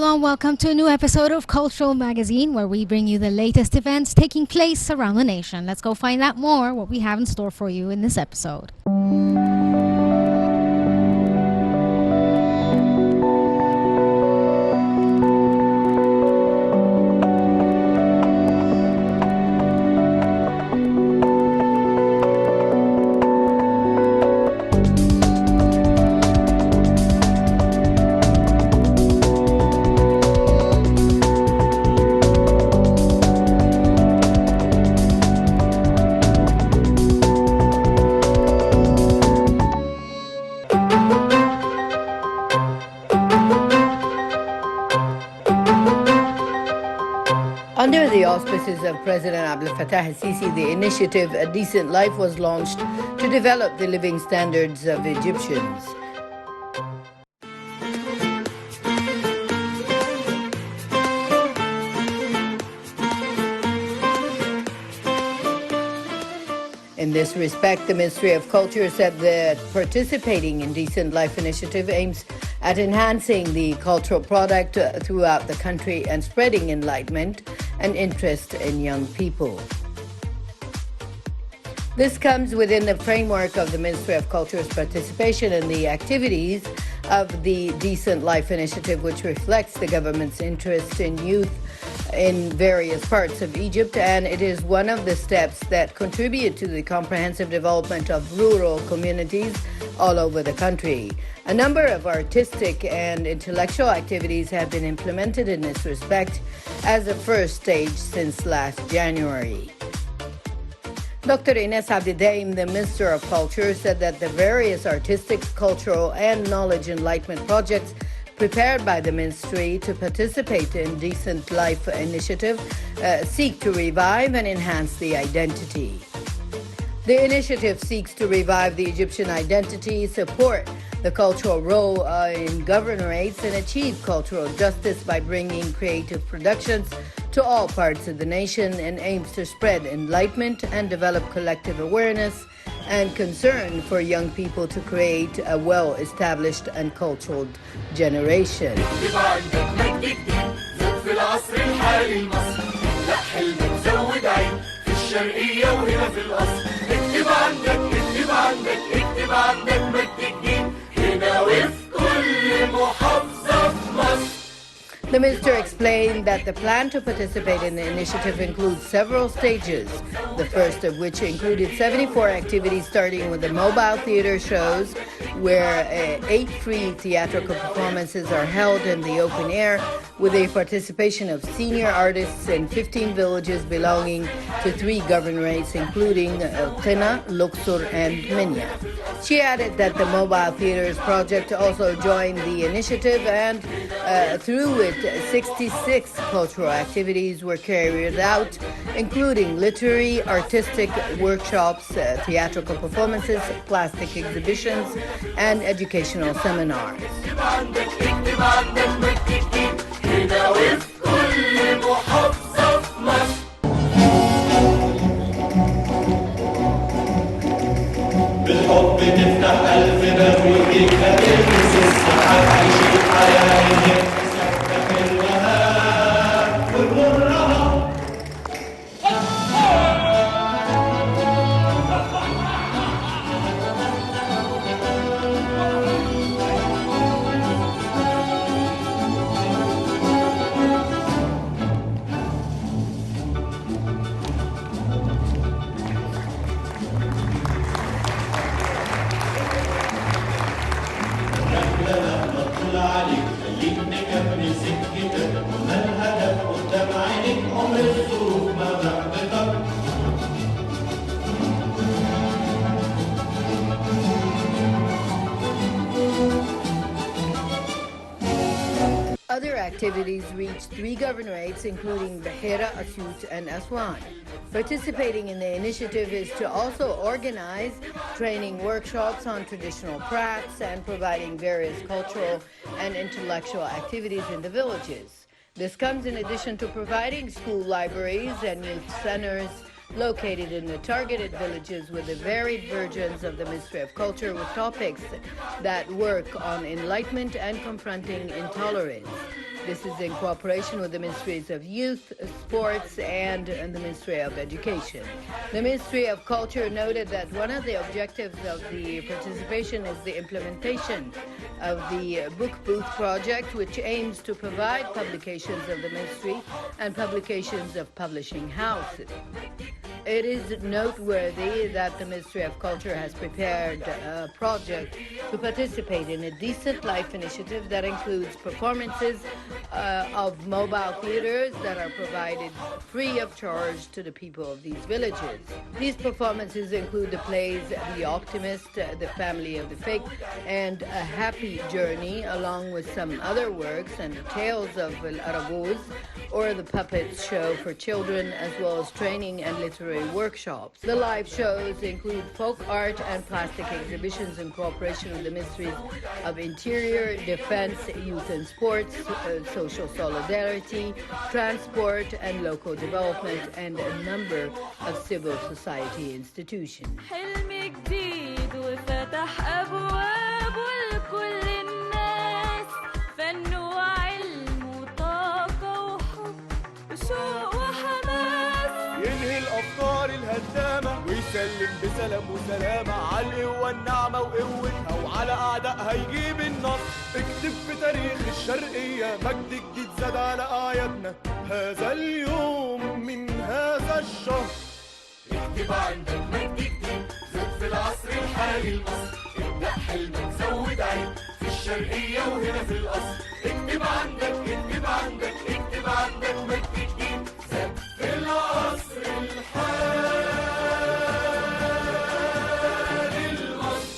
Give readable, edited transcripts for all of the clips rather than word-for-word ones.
Hello and welcome to a new episode of Cultural Magazine, where we bring you the latest events taking place around the nation. Let's go find out more what we have in store for you in this episode. Under the auspices of President Abdel Fattah al-Sisi, the initiative A Decent Life was launched to develop the living standards of Egyptians. In this respect, the Ministry of Culture said that participating in Decent Life initiative aims at enhancing the cultural product throughout the country and spreading enlightenment and interest in young people. This comes within the framework of the Ministry of Culture's participation in the activities of the Decent Life initiative, which reflects the government's interest in youth in various parts of Egypt, and it is one of the steps that contribute to the comprehensive development of rural communities all over the country. A number of artistic and intellectual activities have been implemented in this respect as a first stage since last January. Dr. Ines Abdidaim, the Minister of Culture, said that the various artistic, cultural, and knowledge enlightenment projects prepared by the Ministry to participate in Decent Life initiative seek to revive and enhance the identity. The initiative seeks to revive the Egyptian identity, support the cultural role in governorates, and achieve cultural justice by bringing creative productions to all parts of the nation, and aims to spread enlightenment and develop collective awareness and concern for young people to create a well-established and cultured generation. The minister explained that the plan to participate in the initiative includes several stages, the first of which included 74 activities starting with the mobile theater shows, where 8 free theatrical performances are held in the open air with the participation of senior artists in 15 villages belonging to 3 governorates, including Qena, Luxor, and Minya. She added that the mobile theaters project also joined the initiative, and through it 66 cultural activities were carried out, including literary, artistic workshops, theatrical performances, plastic exhibitions, and educational seminars. بالحب تفتح ألف باب ويجيك تلمس السحاب عيش الحياة حلوها ومرها. Other activities reached 3 governorates, including Bahira, Asyut, and Aswan. Participating in the initiative is to also organize training workshops on traditional crafts and providing various cultural and intellectual activities in the villages. This comes in addition to providing school libraries and youth centers located in the targeted villages with the varied versions of the Ministry of Culture with topics that work on enlightenment and confronting intolerance. This is in cooperation with the Ministries of Youth, Sports, and the Ministry of Education. The Ministry of Culture noted that one of the objectives of the participation is the implementation of the Book Booth project, which aims to provide publications of the ministry and publications of publishing houses. It is noteworthy that the Ministry of Culture has prepared a project to participate in a Decent Life initiative that includes performances of mobile theaters that are provided free of charge to the people of these villages. These performances include the plays The Optimist, The Family of the Fake, and A Happy Journey, along with some other works and the Tales of El Araguz, or the Puppets Show for children, as well as training and literary workshops. The live shows include folk art and plastic exhibitions in cooperation with the Ministries of Interior, Defense, Youth and Sports, Social Solidarity, Transport and Local Development, and a number of civil society institutions. حلم جديد وفتح أبواب ولكل الناس فن وعلم وطاقة وحب وشوق وحماس ينهي الأفكار الهدامة ويسلم بسلام وسلامة على القوة والنعمة وقوتها وعلى أعدائها يجيب النصر. اكتب في تاريخ الشرقية مجد جديد زاد على أعيادنا هذا اليوم من هذا الشهر. اكتب عندك مجد جديد زاد في العصر الحالي لمصر. ابدأ حلمك زود عين في الشرقية وهنا في القصر. اكتب عندك اكتب عندك اكتب عندك مجد جديد زاد في العصر الحالي لمصر.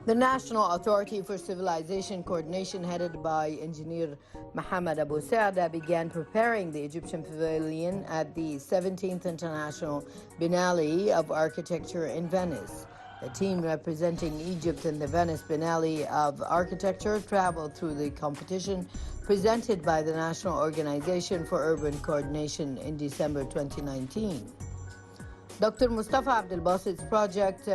The National Authority for Civilization Coordination, headed by Engineer Mohammed Abu Saada, began preparing the Egyptian Pavilion at the 17th International Biennale of Architecture in Venice. The team representing Egypt in the Venice Biennale of Architecture traveled through the competition presented by the National Organization for Urban Coordination in December 2019. Dr. Mustafa Abdel Basit's project,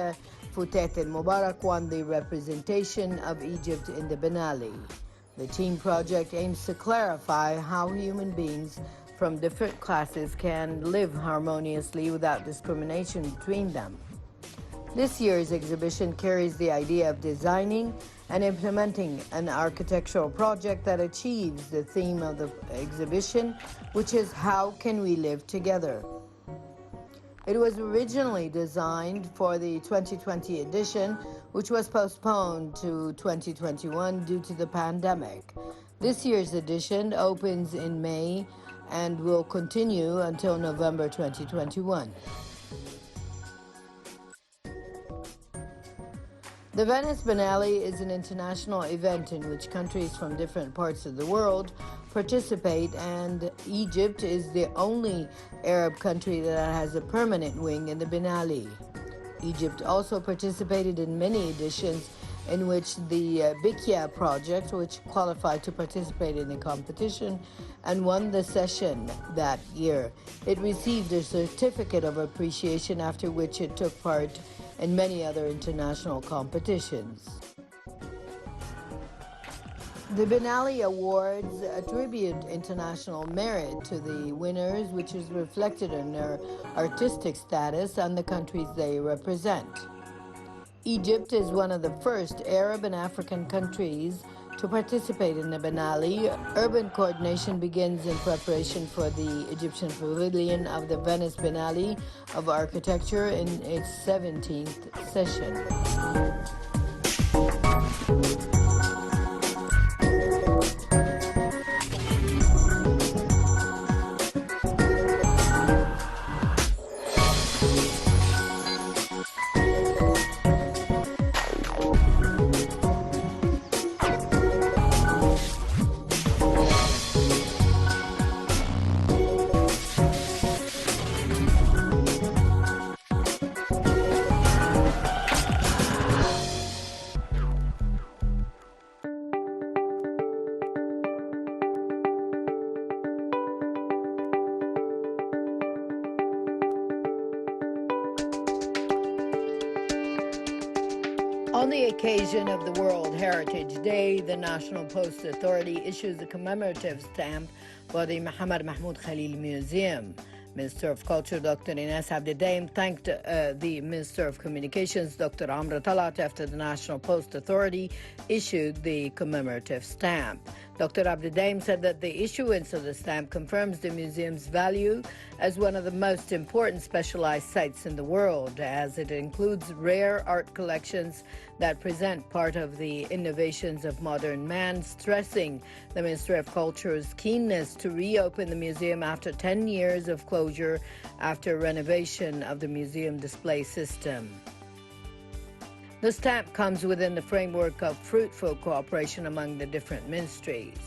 Futet al-Mubarak, won the representation of Egypt in the Biennale. The team project aims to clarify how human beings from different classes can live harmoniously without discrimination between them. This year's exhibition carries the idea of designing and implementing an architectural project that achieves the theme of the exhibition, which is how can we live together? It was originally designed for the 2020 edition, which was postponed to 2021 due to the pandemic. This year's edition opens in May and will continue until November 2021. The Venice Biennale is an international event in which countries from different parts of the world participate, and Egypt is the only Arab country that has a permanent wing in the Biennale. Egypt also participated in many editions in which the Bikia project, which qualified to participate in the competition and won the session that year. It received a certificate of appreciation, after which it took part in many other international competitions. The Biennale Awards attribute international merit to the winners, which is reflected in their artistic status and the countries they represent. Egypt is one of the first Arab and African countries to participate in the Biennale. Urban coordination begins in preparation for the Egyptian Pavilion of the Venice Biennale of Architecture in its 17th session. On the occasion of the World Heritage Day, the National Post Authority issues a commemorative stamp for the Mohammed Mahmoud Khalil Museum. Minister of Culture Dr. Ines Abdidaim thanked the Minister of Communications Dr. Amra Talat after the National Post Authority issued the commemorative stamp. Dr. Abdidaim said that the issuance of the stamp confirms the museum's value as one of the most important specialized sites in the world, as it includes rare art collections that present part of the innovations of modern man, stressing the Ministry of Culture's keenness to reopen the museum after 10 years of closure after renovation of the museum display system. The stamp comes within the framework of fruitful cooperation among the different ministries.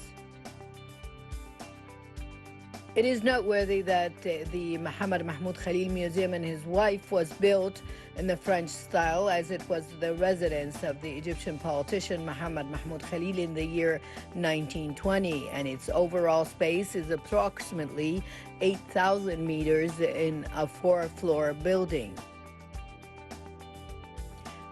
It is noteworthy that the Mohammed Mahmoud Khalil Museum and his wife was built in the French style, as it was the residence of the Egyptian politician Mohammed Mahmoud Khalil in the year 1920, and its overall space is approximately 8,000 meters in a 4-floor building.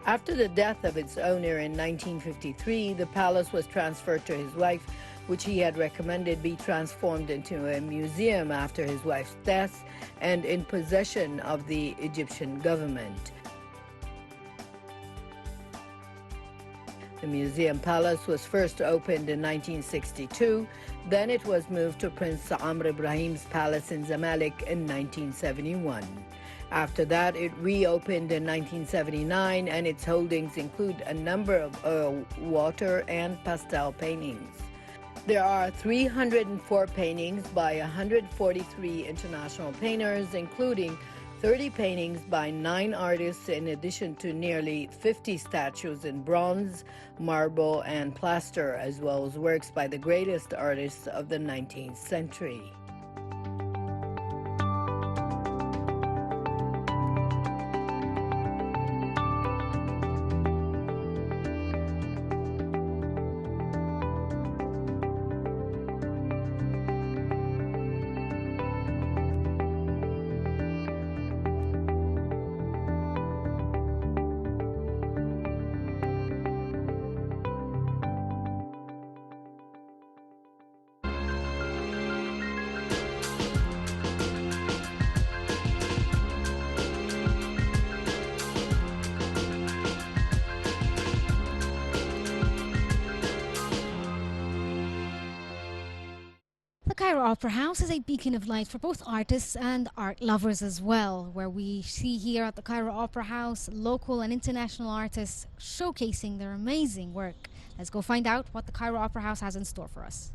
After the death of its owner in 1953, the palace was transferred to his wife, which he had recommended be transformed into a museum after his wife's death and in possession of the Egyptian government. The museum palace was first opened in 1962, then it was moved to Prince Amr Ibrahim's palace in Zamalek in 1971. After that, it reopened in 1979, and its holdings include a number of water and pastel paintings. There are 304 paintings by 143 international painters, including 30 paintings by 9 artists, in addition to nearly 50 statues in bronze, marble, and plaster, as well as works by the greatest artists of the 19th century. The Cairo Opera House is a beacon of light for both artists and art lovers as well, where we see here at the Cairo Opera House local and international artists showcasing their amazing work. Let's go find out what the Cairo Opera House has in store for us.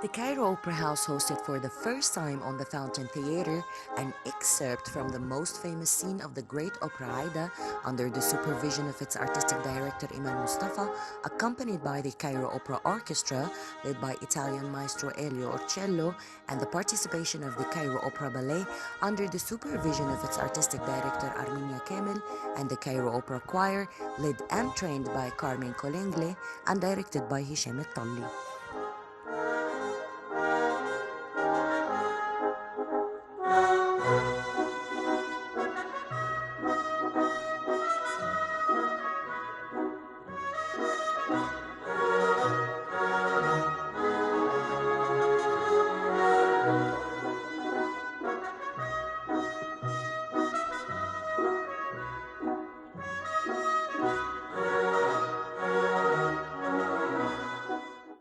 The Cairo Opera House hosted for the first time on the Fountain Theater an excerpt from the most famous scene of the great opera Aida under the supervision of its artistic director Iman Mustafa, accompanied by the Cairo Opera Orchestra led by Italian maestro Elio Orcello, and the participation of the Cairo Opera Ballet under the supervision of its artistic director Arminia Kemel, and the Cairo Opera Choir led and trained by Carmen Colengle and directed by Hisham El-Talli.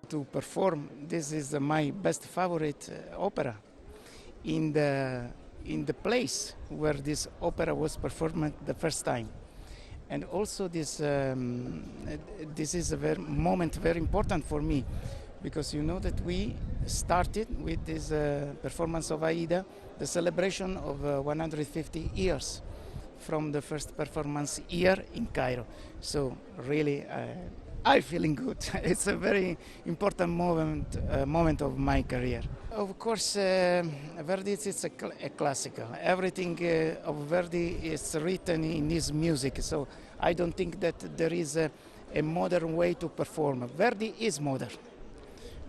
To perform, this is my best favorite opera in the place where this opera was performed the first time, and also this is a moment very important for me, because you know that we started with this performance of Aida, the celebration of 150 years from the first performance here in Cairo. So really I'm feeling good. It's a very important moment of my career. Of course, Verdi is a classical. Everything of Verdi is written in his music, so I don't think that there is a modern way to perform. Verdi is modern.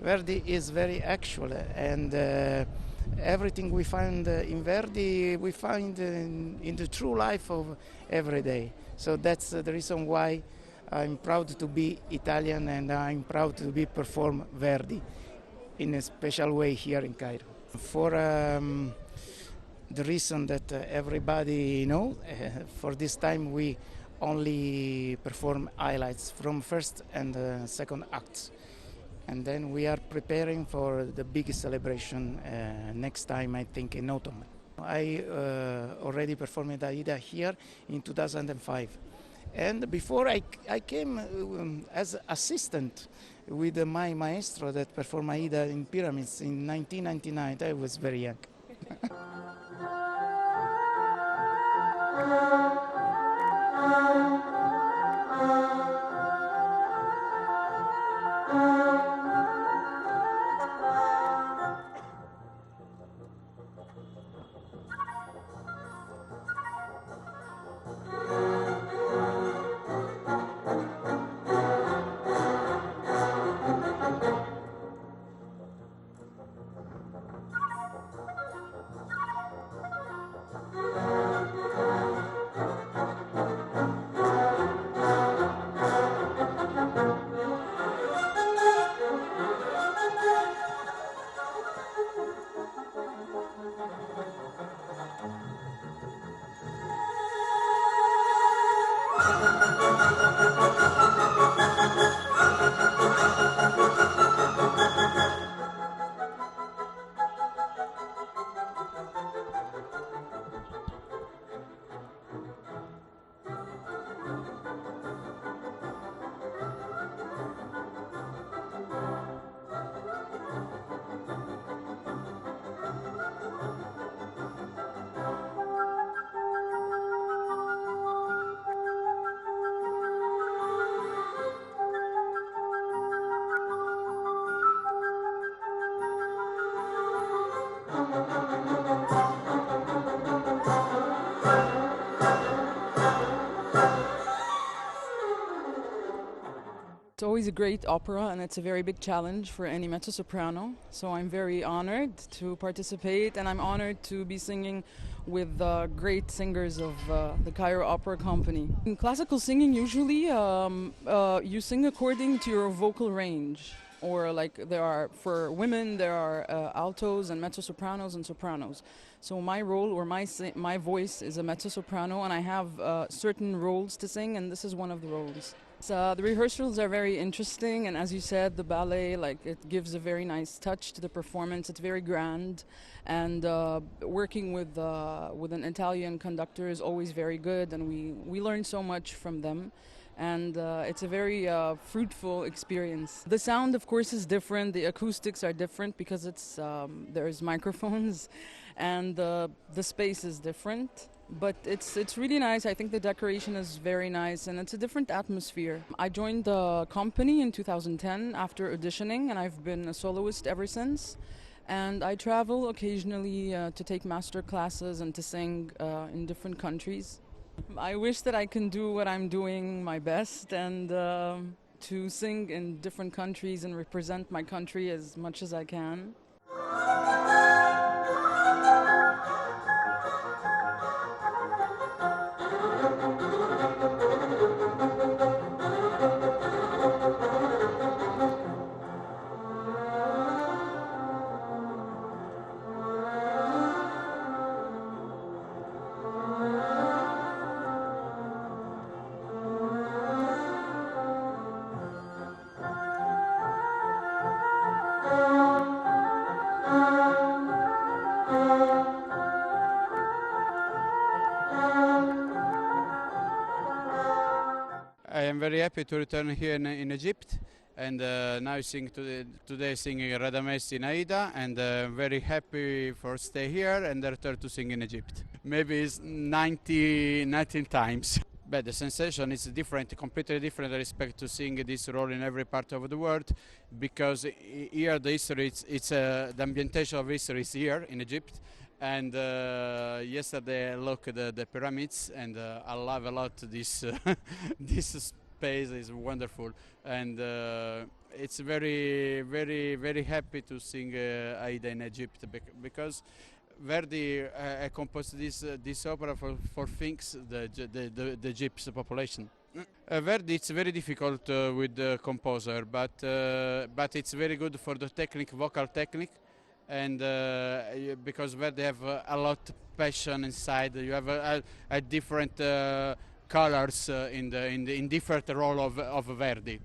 Verdi is very actual, and everything we find in Verdi, we find in the true life of every day. So that's the reason why I'm proud to be Italian, and I'm proud to be perform Verdi in a special way here in Cairo. For the reason that everybody know, for this time we only perform highlights from first and second acts. And then we are preparing for the big celebration next time, I think in autumn. I already performed Aida here in 2005. And before I came as assistant with my maestro that performed Aida in Pyramids in 1999. I was very young. It's always a great opera, and it's a very big challenge for any mezzo-soprano. So I'm very honored to participate, and I'm honored to be singing with great singers of the Cairo Opera Company. In classical singing, usually you sing according to your vocal range. Or like there are, for women, there are altos and mezzo-sopranos and sopranos. So my role or my voice is a mezzo-soprano, and I have certain roles to sing, and this is one of the roles. So the rehearsals are very interesting, and as you said, the ballet, like, it gives a very nice touch to the performance. It's very grand, and working with an Italian conductor is always very good, and we learn so much from them. And it's a very fruitful experience. The sound, of course, is different. The acoustics are different because there's microphones, and the space is different. But it's really nice. I think the decoration is very nice, and it's a different atmosphere. I joined the company in 2010 after auditioning, and I've been a soloist ever since. And I travel occasionally to take master classes and to sing in different countries. I wish that I can do what I'm doing my best, and to sing in different countries and represent my country as much as I can. I am very happy to return here in Egypt, and now today singing Radamés in Aida, and very happy for stay here and return to sing in Egypt. Maybe it's 19 times. But the sensation is different, completely different with respect to seeing this role in every part of the world, because here the history, the ambientation of history is here in Egypt. And yesterday I looked at the pyramids, and I love a lot this this pace is wonderful, and it's very happy to sing Aida in Egypt because Verdi composed this opera for things the Egyptian population. Verdi, it's very difficult with the composer, but it's very good for the technique, vocal technique, and because Verdi have a lot of passion inside. You have a different colors in different role of Verdi.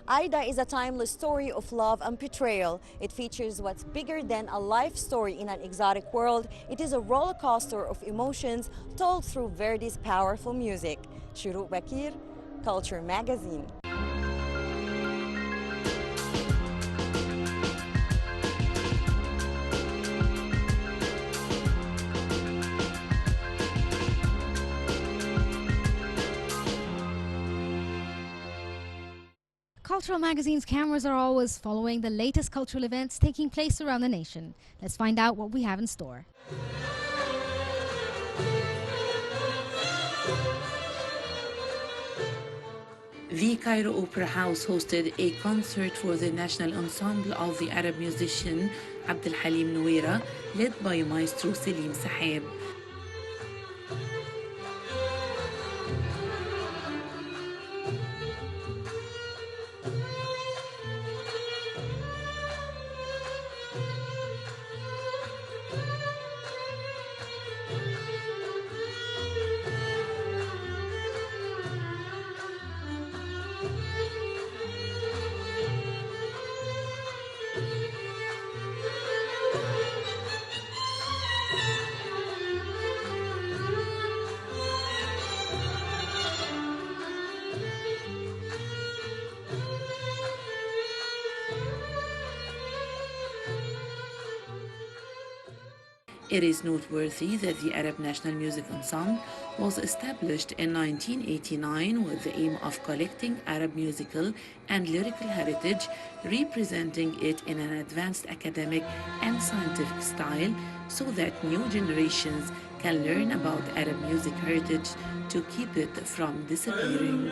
Aida is a timeless story of love and betrayal. It features what's bigger than a life story in an exotic world. It is a roller coaster of emotions told through Verdi's powerful music. Shuruk Bakir, Culture Magazine. Cultural Magazine's cameras are always following the latest cultural events taking place around the nation. Let's find out what we have in store. The Cairo Opera House hosted a concert for the national ensemble of the Arab musician Abdel Halim Nouira, led by Maestro Selim Saheb. It is noteworthy that the Arab National Music Ensemble was established in 1989 with the aim of collecting Arab musical and lyrical heritage, representing it in an advanced academic and scientific style so that new generations can learn about Arab music heritage to keep it from disappearing.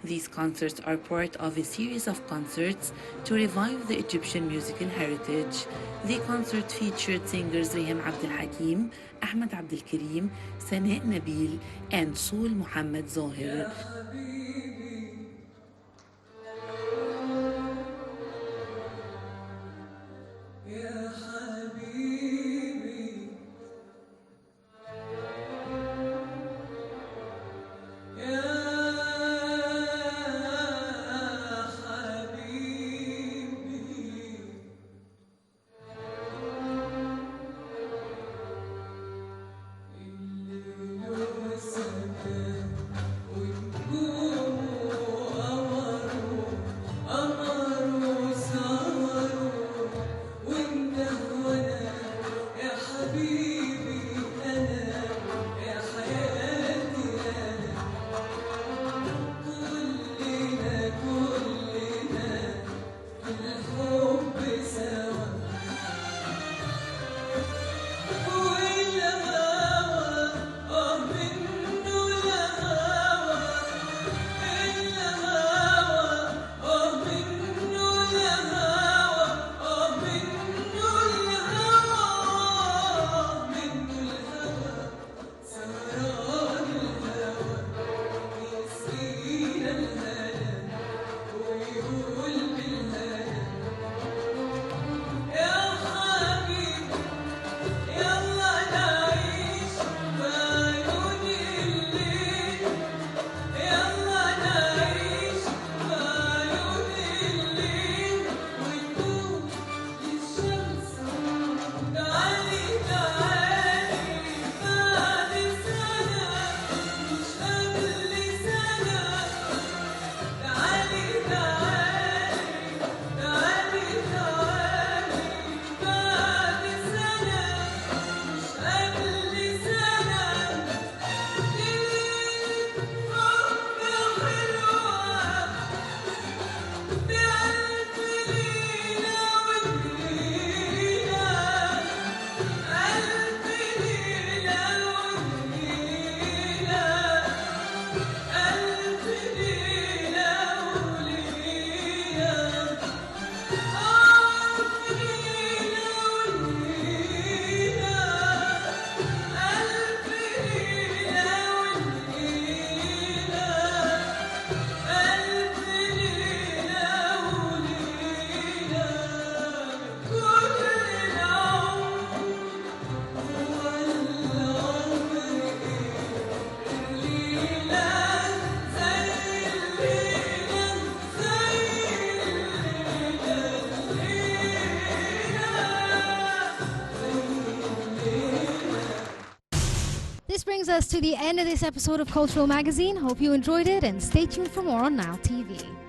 These concerts are part of a series of concerts to revive the Egyptian musical heritage. The concert featured singers Riham Abdel Hakim, Ahmed Abdel Karim, Sana Nabil, and Soul Muhammad Zohir. brings us to the end of this episode of Cultural Magazine. Hope you enjoyed it and stay tuned for more on Now TV.